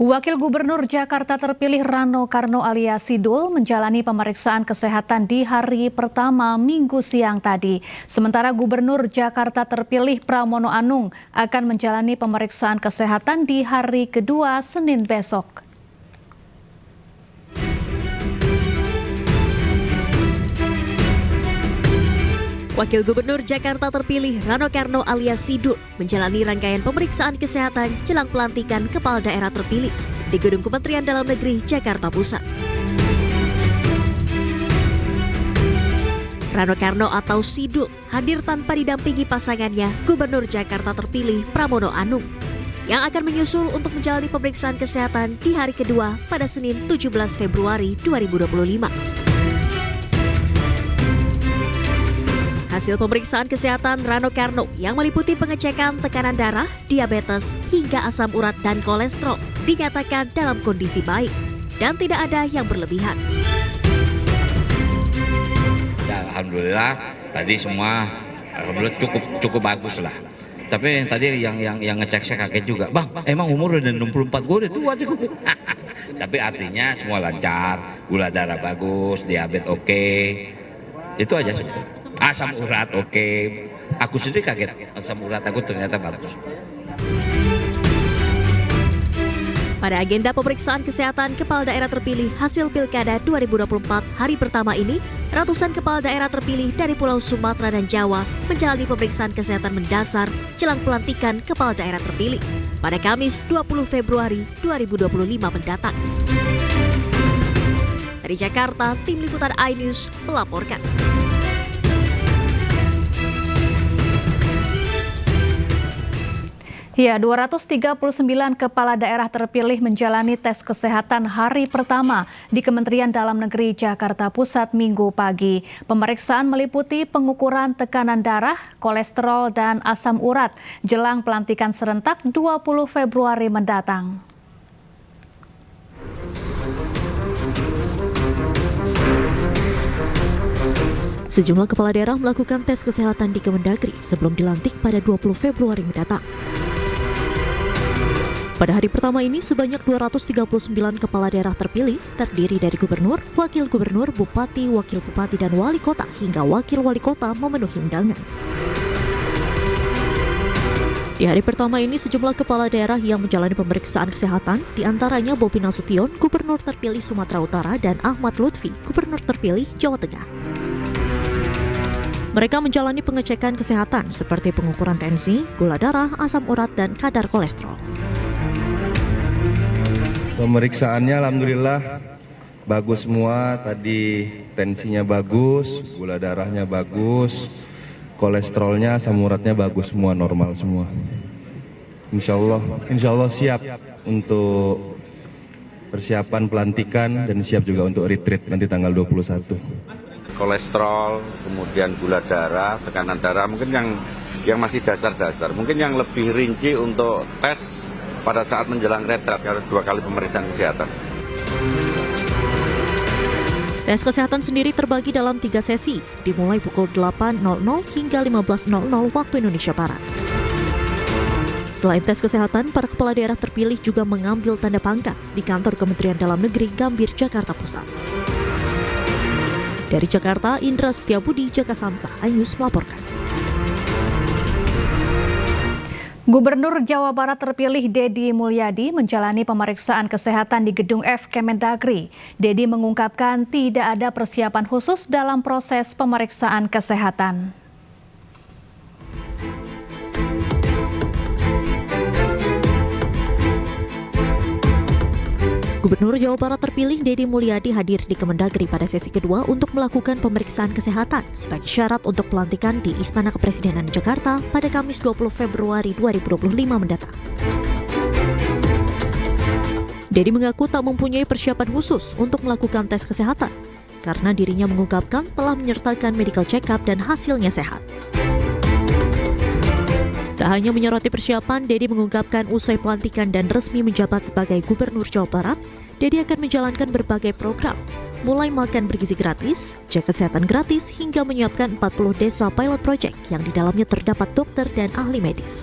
Wakil Gubernur Jakarta terpilih Rano Karno alias Sidul menjalani pemeriksaan kesehatan di hari pertama Minggu siang tadi. Sementara Gubernur Jakarta terpilih Pramono Anung akan menjalani pemeriksaan kesehatan di hari kedua Senin besok. Wakil Gubernur Jakarta terpilih Rano Karno alias Sidul menjalani rangkaian pemeriksaan kesehatan jelang pelantikan kepala daerah terpilih di Gedung Kementerian Dalam Negeri, Jakarta Pusat. Rano Karno atau Sidul hadir tanpa didampingi pasangannya, Gubernur Jakarta terpilih Pramono Anung, yang akan menyusul untuk menjalani pemeriksaan kesehatan di hari kedua pada Senin 17 Februari 2025. Hasil pemeriksaan kesehatan Rano Karno yang meliputi pengecekan tekanan darah, diabetes, hingga asam urat dan kolesterol dinyatakan dalam kondisi baik dan tidak ada yang berlebihan. Ya, alhamdulillah tadi semua alhamdulillah cukup bagus lah. Tapi tadi yang ngecek saya kaget juga. Bang, emang umur udah 64, gue udah tua juga. Tapi artinya semua lancar, gula darah bagus, diabetes oke. Itu aja sebetulnya. Asam urat oke. Aku sendiri kaget, asam urat aku ternyata bagus. Pada agenda pemeriksaan kesehatan kepala daerah terpilih hasil Pilkada 2024 hari pertama ini, ratusan kepala daerah terpilih dari Pulau Sumatera dan Jawa menjalani pemeriksaan kesehatan mendasar jelang pelantikan kepala daerah terpilih pada Kamis 20 Februari 2025 mendatang. Dari Jakarta, Tim Liputan iNews melaporkan. Ya, 239 kepala daerah terpilih menjalani tes kesehatan hari pertama di Kementerian Dalam Negeri Jakarta Pusat Minggu pagi. Pemeriksaan meliputi pengukuran tekanan darah, kolesterol, dan asam urat jelang pelantikan serentak 20 Februari mendatang. Sejumlah kepala daerah melakukan tes kesehatan di Kemendagri sebelum dilantik pada 20 Februari mendatang. Pada hari pertama ini, sebanyak 239 kepala daerah terpilih terdiri dari gubernur, wakil gubernur, bupati, wakil bupati, dan wali kota hingga wakil wali kota memenuhi undangan. Di hari pertama ini, sejumlah kepala daerah yang menjalani pemeriksaan kesehatan, diantaranya Bobi Nasution, gubernur terpilih Sumatera Utara, dan Ahmad Lutfi, gubernur terpilih Jawa Tengah. Mereka menjalani pengecekan kesehatan seperti pengukuran tensi, gula darah, asam urat, dan kadar kolesterol. Pemeriksaannya alhamdulillah bagus semua, tadi tensinya bagus, gula darahnya bagus, kolesterolnya, asam uratnya bagus semua, normal semua. Insya Allah siap untuk persiapan pelantikan dan siap juga untuk retreat nanti tanggal 21. Kolesterol, kemudian gula darah, tekanan darah, mungkin yang masih dasar-dasar, mungkin yang lebih rinci untuk tes pada saat menjelang retret karena 2 kali pemeriksaan kesehatan. Tes kesehatan sendiri terbagi dalam 3 sesi, dimulai pukul 8.00 hingga 15.00 waktu Indonesia Barat. Selain tes kesehatan, para kepala daerah terpilih juga mengambil tanda pangkat di kantor Kementerian Dalam Negeri Gambir, Jakarta Pusat. Dari Jakarta, Indra Setiabudi, Jaka Samsa, iNews melaporkan. Gubernur Jawa Barat terpilih Deddy Mulyadi menjalani pemeriksaan kesehatan di Gedung F Kemendagri. Deddy mengungkapkan tidak ada persiapan khusus dalam proses pemeriksaan kesehatan. Gubernur Jawa Barat terpilih Deddy Mulyadi hadir di Kemendagri pada sesi kedua untuk melakukan pemeriksaan kesehatan sebagai syarat untuk pelantikan di Istana Kepresidenan Jakarta pada Kamis 20 Februari 2025 mendatang. Deddy mengaku tak mempunyai persiapan khusus untuk melakukan tes kesehatan karena dirinya mengungkapkan telah menyertakan medical check-up dan hasilnya sehat. Tak hanya menyoroti persiapan, Deddy mengungkapkan usai pelantikan dan resmi menjabat sebagai Gubernur Jawa Barat, Deddy akan menjalankan berbagai program, mulai makan bergizi gratis, cek kesehatan gratis, hingga menyiapkan 40 desa pilot project yang di dalamnya terdapat dokter dan ahli medis.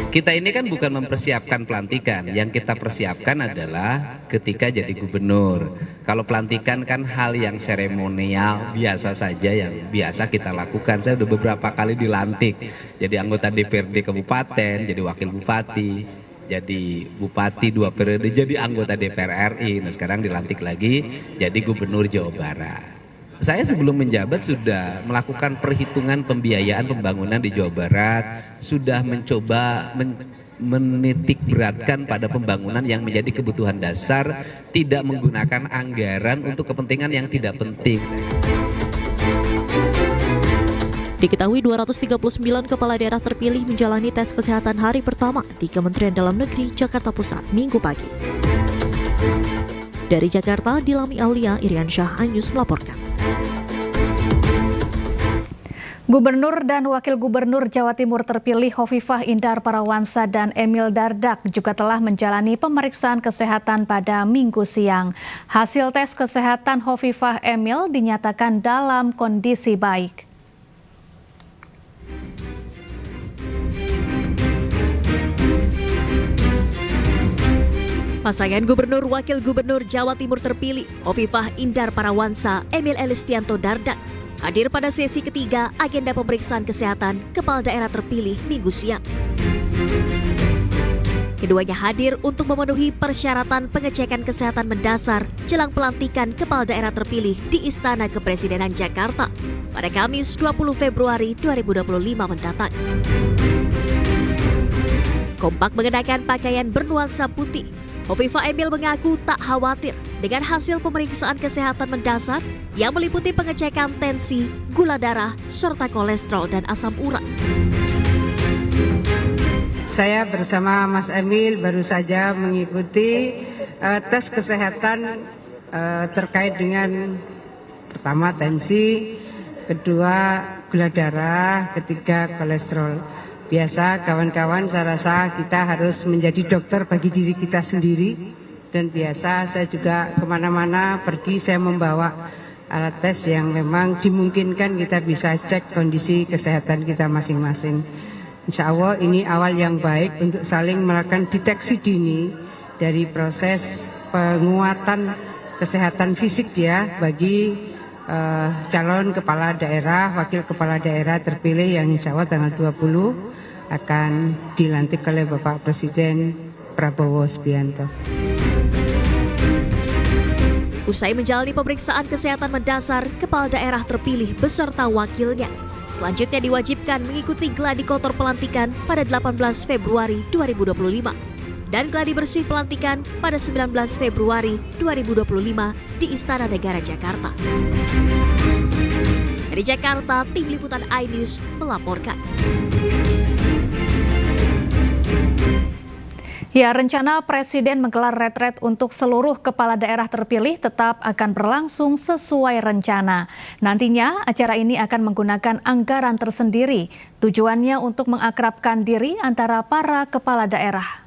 Kita ini kan bukan mempersiapkan pelantikan, yang kita persiapkan adalah ketika jadi gubernur. Kalau pelantikan kan hal yang seremonial biasa saja, yang biasa kita lakukan. Saya udah beberapa kali dilantik jadi anggota DPRD kabupaten, jadi wakil bupati, jadi bupati 2 periode, jadi anggota DPR RI. Nah sekarang dilantik lagi jadi gubernur Jawa Barat. Saya sebelum menjabat sudah melakukan perhitungan pembiayaan pembangunan di Jawa Barat, sudah mencoba menitik beratkan pada pembangunan yang menjadi kebutuhan dasar, tidak menggunakan anggaran untuk kepentingan yang tidak penting. Diketahui 239 kepala daerah terpilih menjalani tes kesehatan hari pertama di Kementerian Dalam Negeri Jakarta Pusat Minggu pagi. Dari Jakarta, Dilami Aulia, Irian Syah, iNews melaporkan. Gubernur dan Wakil Gubernur Jawa Timur terpilih Hovifah Indar Parawansa dan Emil Dardak juga telah menjalani pemeriksaan kesehatan pada Minggu siang. Hasil tes kesehatan Hovifah Emil dinyatakan dalam kondisi baik. Pasangan Gubernur Wakil Gubernur Jawa Timur terpilih Hovifah Indar Parawansa, Emil Elistianto Dardak hadir pada sesi ketiga agenda pemeriksaan kesehatan kepala daerah terpilih Minggu siang. Keduanya hadir untuk memenuhi persyaratan pengecekan kesehatan mendasar jelang pelantikan kepala daerah terpilih di Istana Kepresidenan Jakarta pada Kamis 20 Februari 2025 mendatang. Kompak mengenakan pakaian bernuansa putih, Hovifah Emil mengaku tak khawatir dengan hasil pemeriksaan kesehatan mendasar yang meliputi pengecekan tensi, gula darah, serta kolesterol dan asam urat. Saya bersama Mas Emil baru saja mengikuti tes kesehatan terkait dengan pertama tensi, kedua gula darah, ketiga kolesterol. Biasa kawan-kawan saya rasa kita harus menjadi dokter bagi diri kita sendiri. Dan biasa saya juga kemana-mana pergi saya membawa alat tes yang memang dimungkinkan kita bisa cek kondisi kesehatan kita masing-masing. Insya Allah ini awal yang baik untuk saling melakukan deteksi dini dari proses penguatan kesehatan fisik ya bagi calon kepala daerah, wakil kepala daerah terpilih yang insya Allah tanggal 20 akan dilantik oleh Bapak Presiden Prabowo Subianto. Usai menjalani pemeriksaan kesehatan mendasar, kepala daerah terpilih beserta wakilnya selanjutnya diwajibkan mengikuti gladi kotor pelantikan pada 18 Februari 2025 dan gladi bersih pelantikan pada 19 Februari 2025 di Istana Negara Jakarta. Dari Jakarta, Tim Liputan iNews melaporkan. Ya, rencana Presiden menggelar retret untuk seluruh kepala daerah terpilih tetap akan berlangsung sesuai rencana. Nantinya, acara ini akan menggunakan anggaran tersendiri. Tujuannya untuk mengakrabkan diri antara para kepala daerah.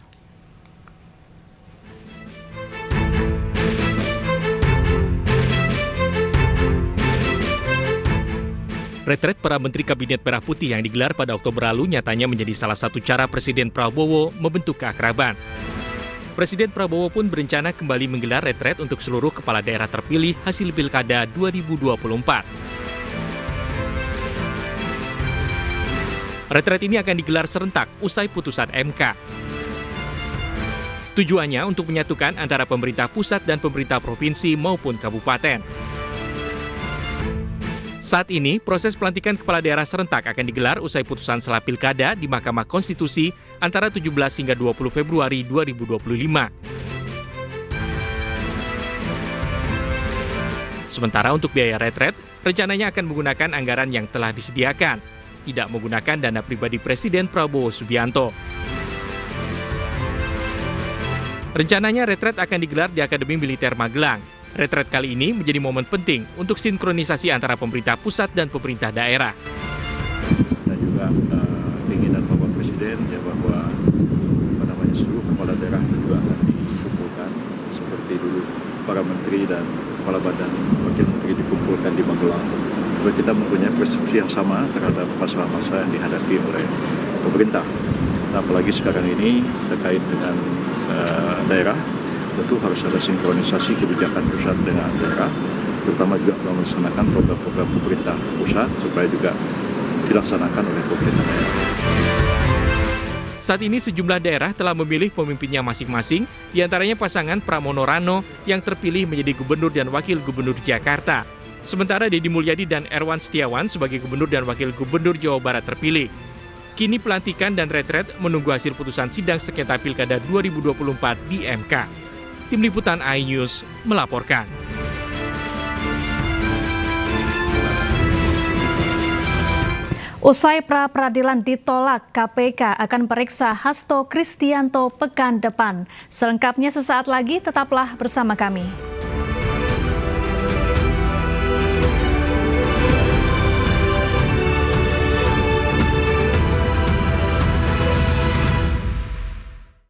Retret para Menteri Kabinet Merah Putih yang digelar pada Oktober lalu nyatanya menjadi salah satu cara Presiden Prabowo membentuk keakraban. Presiden Prabowo pun berencana kembali menggelar retret untuk seluruh kepala daerah terpilih hasil Pilkada 2024. Retret ini akan digelar serentak usai putusan MK. Tujuannya untuk menyatukan antara pemerintah pusat dan pemerintah provinsi maupun kabupaten. Saat ini, proses pelantikan kepala daerah serentak akan digelar usai putusan sela Pilkada di Mahkamah Konstitusi antara 17 hingga 20 Februari 2025. Sementara untuk biaya retret, rencananya akan menggunakan anggaran yang telah disediakan, tidak menggunakan dana pribadi Presiden Prabowo Subianto. Rencananya retret akan digelar di Akademi Militer Magelang. Retret kali ini menjadi momen penting untuk sinkronisasi antara pemerintah pusat dan pemerintah daerah. Dan juga keinginan Bapak Presiden ya bahwa seluruh kepala daerah juga akan dikumpulkan seperti dulu para menteri dan kepala badan wakil menteri dikumpulkan di Magelang. Juga kita mempunyai persepsi yang sama terhadap masalah-masalah yang dihadapi oleh pemerintah. Apalagi sekarang ini terkait dengan daerah, tentu harus ada sinkronisasi kebijakan pusat dengan daerah, terutama juga melaksanakan program-program pemerintah pusat supaya juga dilaksanakan oleh pemerintah daerah. Saat ini sejumlah daerah telah memilih pemimpinnya masing-masing, diantaranya pasangan Pramono Rano yang terpilih menjadi Gubernur dan Wakil Gubernur Jakarta. Sementara Deddy Mulyadi dan Erwan Setiawan sebagai Gubernur dan Wakil Gubernur Jawa Barat terpilih. Kini pelantikan dan retret menunggu hasil putusan sidang sengketa Pilkada 2024 di MK. Tim Liputan iNews melaporkan. Usai pra-peradilan ditolak, KPK akan periksa Hasto Kristianto pekan depan. Selengkapnya sesaat lagi, tetaplah bersama kami.